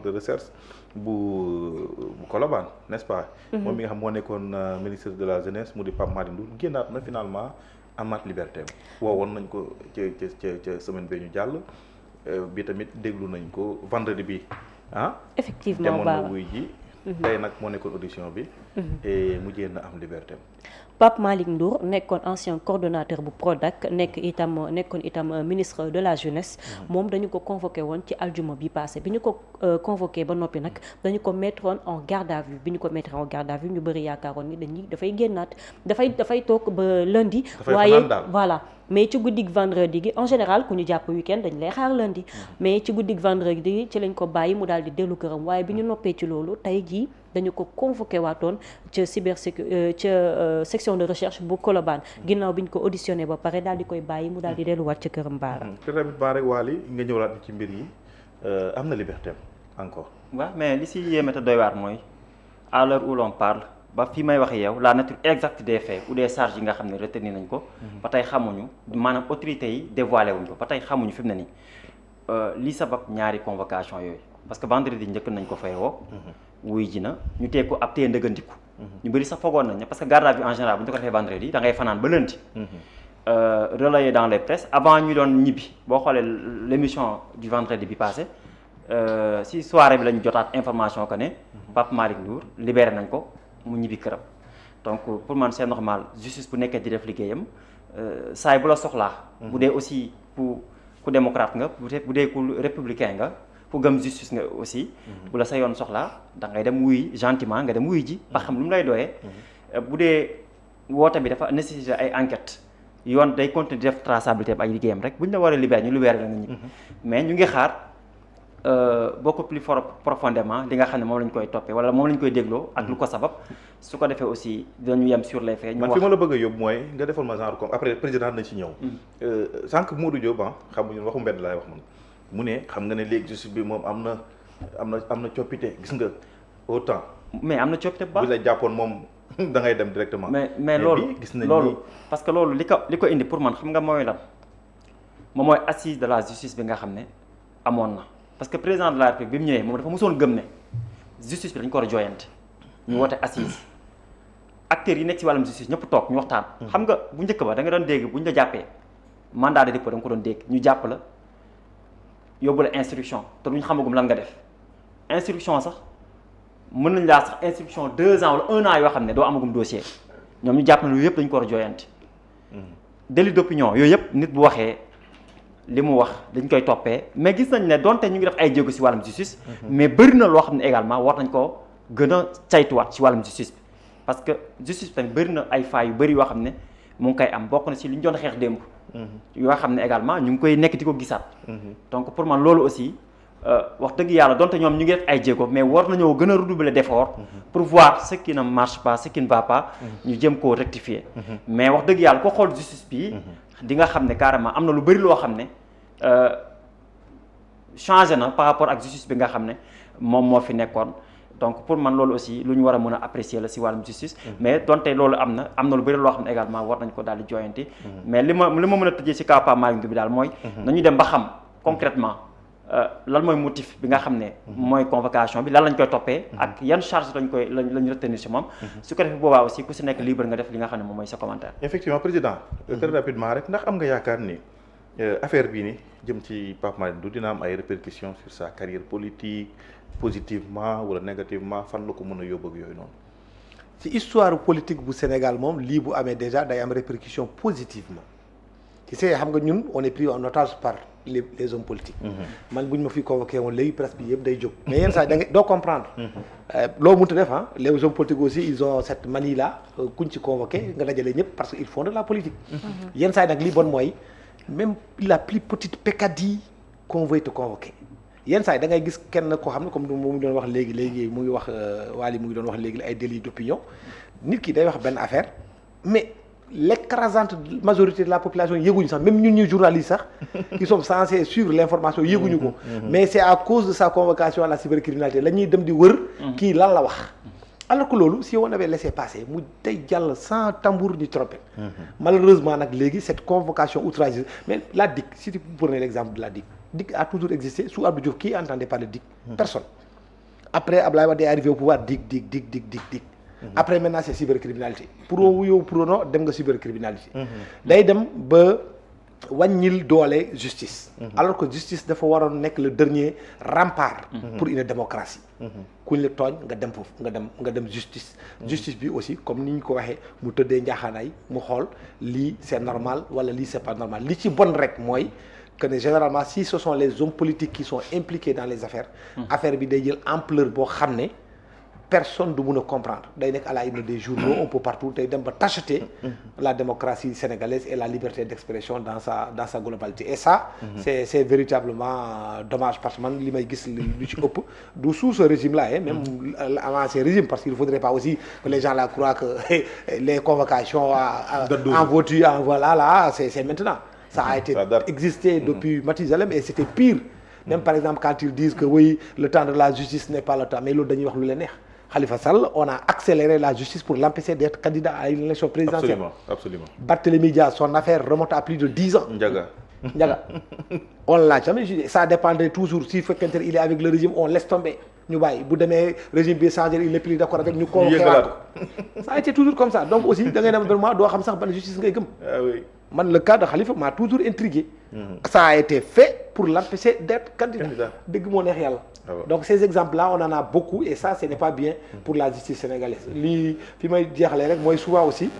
de recherche bu Colobane n'est-ce pas. moom mi nga xam moo nekkoon ministre de la jeunesse mu di Pape Malick Ndour génnaat na finalement amaat liberté woowoon nañ ko ca semaine bee ñu jàll bi tamit déglu nañ ko vendredi bi effectivement demoon na wuy ji tey nag moo nekkoon audition bi et mu jéem na am liberté. Pape Malick Ndour nekkoon ancien coordonnateur bu Prodac nekkoon itam ministre de la jeunesse moom dañu ko convoqué woon ci aljuma bi passé bi ñu ko convoqué ba noppi nag dañu ko mettre en garde à vue bi ñu ko mettre en garde à vue ñu bëri yaakaaroon ni dafay génnaat dafay toog ba lundi waaye voilà mais ci guddig vendredi gi en général ku ñu jàpp week-end dañ lay xaar lundi mais ci guddig vendredi gi ci lañ ko bàyyi mu daal di dellu këram waaye bi ñu noppee ci loolu tey jii dañu ko convoqué waatoon ca section de recherche bu Colobane ginnaaw bi ñu ko auditionné ba pare daal di koy bàyyi mu daal di delluwaat ca këram baara te tamit baara Waly nga ñëwlaat ci mbir yi am na liberté encore. waaw mais li si yéeme te doy waar mooy à l'heure où l'on parle ba fi may wax yow la nature exacte des faits ou des charges yi nga xam ne retenir nañ ko ba tey xamuñu maanaam autorités yi dévoilé wuñ ko ba tey xamuñu fi mu ne nii li sabab ñaari convocation yooyu parce que vendredi njëkk nañ ko fay woo wuy ji na ñu teg ko ab téye ndëggandiku ñu bëri sax foogoon nañ parce que garde à vue en général bu ñu ko defee vendredi da ngay fanaan ba lundi relayé dans les presses avant ñu doon ñibbi boo xoolee l'émission du vendredi bi passé si soirée bi lañu jotaat information que ne Pape Malick Ndour libéré nañ ko mu ñibbi këram donc pour man c'est normal justice bu nekkee di def liggéeyam saay bu la soxlaa bu dee aussi ku démocrate nga bu dee ku républicain nga ku gëm justice nga aussi bu la sa yoon soxlaa da ngay dem wuy gentiment nga dem wuy ji ba xam lu mu lay doyee bu dee woote bi dafa nécessité ay enquête yoon day continuer di def traçabilité bi ay liggéeyam rek bu ñu la war a libéré ñu libéré la nga ñibbi mais ñu ngi xaar beaucoup plus profondément li nga xam ne moom lañ koy toppee wala moom lañ koy dégloo ak lu ko sabab su ko defee aussi dinañu yem sur les faits. man fi ma la bëgg a yóbbu mooy nga defal ma genre comme après président nañ ci ñëw. sànq Modou Diop xamuñu waxu mbedd laay wax man mu ne xam nga ne léegi justice bi moom am na coppite gis nga autant. mais am na coppite bu baax bu la jàppoon moom da ngay dem directement. mais loolu gis nañ loolu parce que loolu li ko indi pour man xam nga mooy lan moom mooy assise de la justice bi nga xam ne amoon na. parce que président de la République bi mu ñëwee moom dafa mosoon gëm ne justice bi dañ ko war a jooyante ñu woote assise acteurs yi nekk ci wàllum justice ñëpp toog ñu waxtaan. xam nga bu njëkk ba da nga doon dégg bu ñu la jàppee mandat de dépôt da nga ko doon dégg ñu jàpp la yóbbu la instruction te duñ xamagum lan nga def instruction sax mën nañ laa sax instruction 2 ans wala 1 an yoo xam ne doo amagum dossier ñoom ñu jàpp na lu yëpp dañ ko war a jooyante. délit d'opinion yooyu yëpp nit bu waxee. li mu wax dañ koy toppee mais gis nañ ne donte ñu ngi def ay jéego ci wàllum justice mais bëri na loo xam ne également war nañ ko gën a caytuwaat ci wàllum justice bi parce que justice bi tamit bëri na ay failles yu bëri yoo xam ne mu ngi koy am bokk na ci li ñu doon xeex démb yoo xam ne également ñu ngi koy nekk di ko gisaat donc pour man loolu aussi wax dëgg yàlla donte ñoom ñu ngi def ay jéego mais war nañoo gën a redoubler d'effort pour voir ce qui ne marche pas ce qui ne va pas ñu jëm koo rectifier mais wax dëgg yàlla ko xool justice bi di nga xam ne carrément am na lu bëri loo xam ne changé na par rapport ak justice bi nga xam ne moom moo fi nekkoon donc pour man loolu aussi lu ñu war a mën a apprécier la si wàllum justice mais donte loolu am na lu bëri loo xam ne également war nañ ko daal di joyanti mais li ma mën a tëjee si kaw Pape Malick Ndour bi daal mooy nañu dem ba xam concrètement lan mooy motif bi nga xam ne mooy convocation bi lan lañ koy toppee ak yan charge lañ retenir si moom su ko defee boobaa aussi ku si nekk libre nga def li nga xam ne moom mooy sa commentaire. Effectivement président très rapidement rek ndax am nga yaakaar ni affaire bii ni jëm ci Pape Malick Ndour dina am ay répercussions sur sa carrière politique positivement wala négativement fan la ko mën a yóbbu ak yooyu noonu. ci histoire politique bu Sénégal moom lii bu amee déjà day am répercussion positivement tu sais xam nga ñun on est pris en otage par les hommes politiques. man bu ñu ma fi convoqué woon léegi presse bi yëpp day jóg. mais yenn saa da nga doo comprendre. loo mënta def les hommes politiques aussi ils ont cette manie là kuñ ci convoqué nga dajale ñëpp parce que ils font de la politique. yenn saa nag li bon mooy même la plus petite peccadille qu'on veuille te convoquer yenn saa yi da ngay gis kenn koo xam ne comme mu ngi doon wax léegi mu ngi wax Waly mu ngi doon wax léegi ay délits d'opinion nit ki day wax benn affaire mais. L'écrasante majorité de la population yëguñu sax même ñun ñuy journalistes sax qui sont censés suivre l'information yëguñu ko mais c'est à cause de sa convocation à la cybercriminalité la ñuy dem di wër kii lan la wax alors que loolu si on avait laissé passer mu day jàll sans tambour ni trompette malheureusement nag léegi cette convocation outrageuse mais la DIC si tu prenais l'exemple de la DIC a toujours existé sous Abdou Diouf qui entendait parler de DIC personne après Ablaye Wade est arrivé au pouvoir dig. Après maintenant c'est cybercriminalité pro yow pro non dem nga cybercriminalité day dem ba wàññil doole justice alors que justice dafa waroon nekk le dernier rempart pour une démocratie kuñ la tooñ nga dem foofu nga dem justice bi aussi comme ni ñu ko waxee mu tëddee njaaxaanaay mu xool lii c'est normal wala lii c'est pas normal li ci bon rek mooy que ne généralement si ce sont les hommes politiques qui sont impliqués dans les affaires affaire bi day jël ampleur boo xam ne personne du mun a comprendre day nekk à la une des journaux un peu partout day dem ba tacheter la démocratie sénégalaise et la liberté d'expression dans sa globalité et ça c'est véritablement dommage parce que man li may gis lu ci ëpp du sous ce régime là même avant ce régime parce qu'il faudrait pas aussi que les gens là croient que les convocations en voiture en voilà là c'est maintenant ça a été existé depuis Mathusalem et c'était pire même par exemple quand ils disent que oui le temps de la justice n'est pas le temps mais loolu dañuy wax lu leen neex Khalifa Sall on a accéléré la justice pour l'empêcher d'être candidat à une élection présidentielle. Absolument. Barthélémy Dias, son affaire remonte à plus de 10 ans. Ndiaga. On l'a jamais jugé. Ça dépendrait toujours si il est avec le régime, on laisse tomber. Ñu bàyyi bu demee régime bi changé il n'est plus d'accord avec ñu convoqué ça a été toujours comme ça donc aussi da ngay dem vraiment doo xam sax ban justice ngay gëm. Ah oui. Man le cas de Khalifa m'a toujours intrigué. Ça a été fait pour l'empêcher d'être candidat. Dëgg moo neex yàlla. Donc ces exemples-là on en a beaucoup et ça ce n'est pas bien pour la justice sénégalaise lii fi may jeexalee rek mooy souvent aussi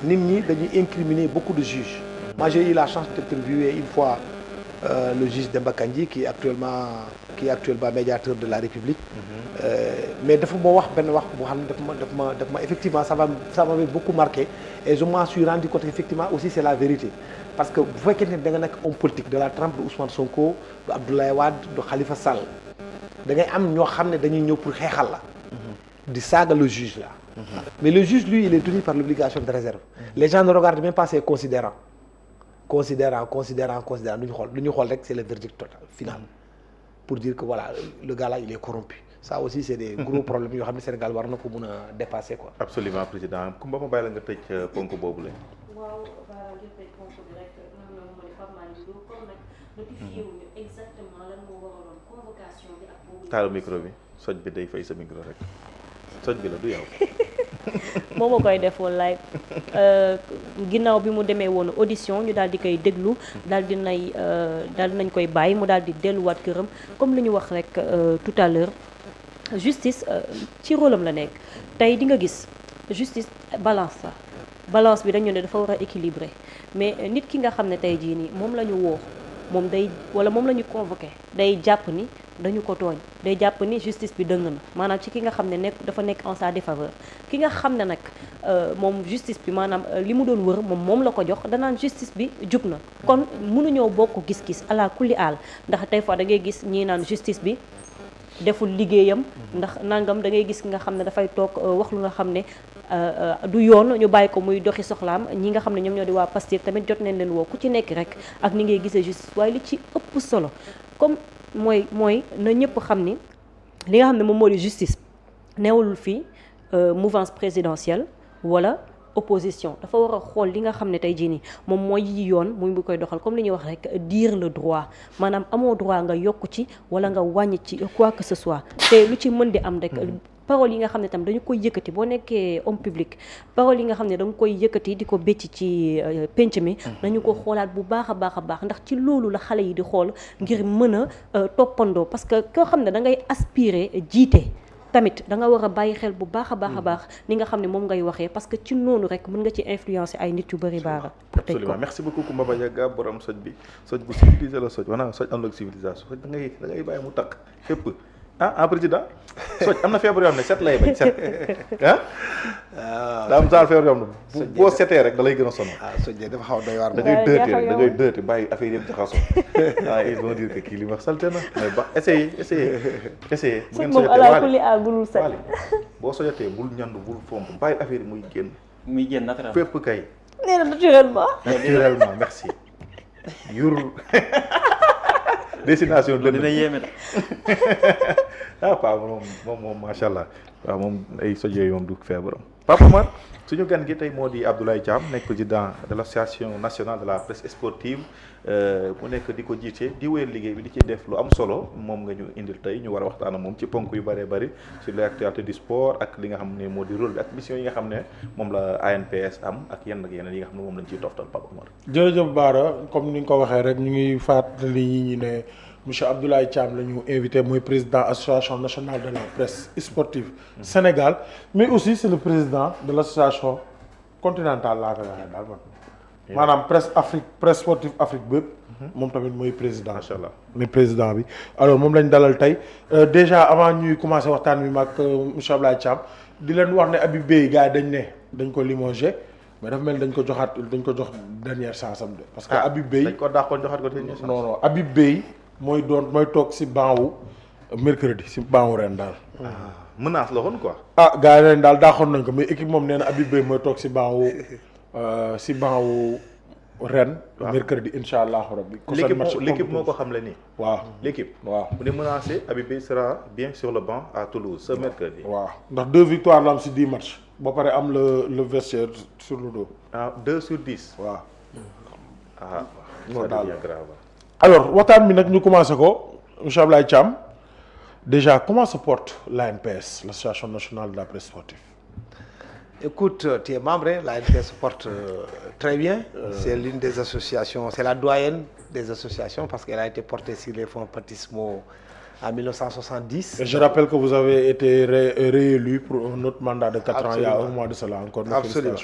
nit ñi dañuy incriminer beaucoup de juges. Moi j'ai eu la chance d'interviewer une fois le juge Demba Kandji qui est actuellement médiateur de la République. Mais dafa ma wax benn wax boo xam ne daf ma effectivement ça m'avait beaucoup marqué et je m'en suis rendu compte effectivement aussi c'est la vérité parce que bu fekkee ne da nga nekk homme politique de la trempe de Ousmane Sonko de Abdoulaye Wade de Khalifa Sall da ngay am ñoo xam ne dañuy ñëw pour xeexal la di saaga le juge là mais le juge lui il est tenu par l'obligation de réserve les gens ne regardent même pas ses considérants lu ñu xool rek c'est le verdict total final pour dire que voilà le gars là il est corrompu ça aussi c'est des gros problèmes yoo xam ne Sénégal war na ko mun a dépasser quoi. Absolument président Coumba ma bàyyi la nga tëj ponk boobu la. waaw jël tëj ponk bi rek moom mooy Pape Malick Ndour comme nag notifié wuñu exactement lan moo waraloon convocation bi ak boobu. taalu micro bi soj bi day fay sa micro rek soj bi la du yow. moo ma koy def wallaay ginnaaw bi mu demee woon audition ñu daal di koy déglu daal nañ koy bàyyi mu daal di delluwaat këram comme li ñu wax rek tout à l'heure justice ci rôle am la nekk tey di nga gis justice balance bi dañu ne dafa war a équilibré mais nit ki nga xam ne tey jii nii moom la ñu woo moom la ñu convoqué day jàpp ni dañu ko tooñ day jàpp ni justice bi dëng na maanaam ci ki nga xam ne dafa nekk en sa défaveur ki nga xam ne nag moom justice bi maanaam li mu doon wër moom la ko jox danaan justice bi jub na kon mënuñoo bokk gis-gis ala kulli aal ndax tey fois da ngay gis ñii naan justice bi deful liggéeyam ndax nangam da ngay gis ki nga xam ne dafay toog wax lu nga xam ne du yoon ñu bàyyi ko muy doxi soxlaam ñi nga xam ne ñoom ñoo di waa Pastef tamit jot nañ leen woo ku ci nekk rek ak ni ngay gisee justice waaye li ci ëpp solo comme mooy na ñëpp xam ni li nga xam ne moom moo di justice neewul fii mouvance présidentielle wala opposition dafa war a xool li nga xam ne tey jii nii moom mooy yoon muy bu koy doxal comme li ñuy wax rek dire le droit maanaam amoo droit nga yokk ci wala nga wàññi ci quoi que ce soit te lu ci mën di am rek parole yi nga xam ne tam dañu koy yëkkati boo nekkee homme public parole yi nga xam ne da nga koy yëkkati di ko bécc ci penc mi nañu ko xoolaat bu baax a baax ndax ci loolu la xale yi di xool ngir mën a toppandoo parce que koo xam ne da ngay aspirer jiite tamit da nga war a bàyyi xel bu baax a baax ni nga xam ne moom ngay waxee parce que ci noonu rek mën nga ci influencer ay nit yu bëri baara absolument merci beaucoup Coumba Badiaga borom soj bu civilisé la soj maanaam soj ànd ak civilisation soj da ngay bàyyi mu takk fépp président soj am na feebar yoo xam ne set lay bañ set daa am genre feebar yoo xam ne boo setee rek da lay gën a sonn soj de dafa xaw doy waar da ngay dëeti bàyyi affaire yëpp jaxasoo ils vont dire que kii li wax salte na mais ba essayez bu ngeen sojatee boo sojatee bul ñandu bul fomp bàyyi affaire yi muy génn naturellement fépp kay nee na naturellement merci destination dina yéeme Paa moom macha allah waaw moom ay soj yooyu moom du feebaram Pape Omar suñu gan gi tey moo di Abdoulaye Thiam nekk président de l' association nationale de la presse sportive mu nekk di ko jiite di wéyal liggéey bi di ci def lu am solo moom nga ñu indil tey ñu war a waxtaan ak moom ci ponk yu bëree bëri sur l' actualité du sport ak li nga xam ne moo di rôle bi ak mission yi nga xam ne moom la ANPS am ak yenn ak yeneen yi nga xam ne moom lañ ciy toftal Pape Omar. jërëjëf Bara comme ni nga ko waxee rek ñu ngi fàttali ñi ne monsieur Abdoulaye Thiam la ñu invité mooy président association nationale de la presse sportive Sénégal mais aussi c'est le président de l' association continentale laa koy waxee daal man maanaam presse sportive Afrique bépp moom tamit mooy président macha allah mooy président bi alors moom lañ dalal tey déjà avant ñuy commencé waxtaan bi mag monsieur Abdoulaye Thiam di leen wax ne Habib Beye gars yi dañ ko limogé mais dafa mel ni dañ ko jox dernière chance am de parce que Habib Beye dañ ko dàqoon joxaat ko dernière chance. non Habib Beye mooy toog si banc wu mercredi si banc wu ren daal. menace la woon quoi. gars yi ren daal daaxoon nañ ko mais équipe moom nee na Habib Beye mooy toog si banc wu ren. mercredi incha allahu rabbi. l'équipe moo ko xamle nii. waaw l'équipe. waaw bu ne menacé Habib Beye sera bien sur le banc à Toulouse ce mercredi. waaw ndax 2 victoires la am si 10 matchs. ba pare am le vestiaire sur le dos. 2 sur 10. waaw. ça devient grave. alors waxtaan bi nag ñu commencé ko monsieur Abdoulaye Thiam déjà comment se porte l'ANPS l'association nationale de la presse sportive. Écoute, tu es membre, l'ANPS se porte très bien. C'est l'une des associations, c'est la doyenne des associations parce qu'elle a été portée sur les fonds baptismaux en 1970. Et je rappelle que vous avez été réélu pour un autre mandat de 4 ans il y a un mois de cela encore. Absolument.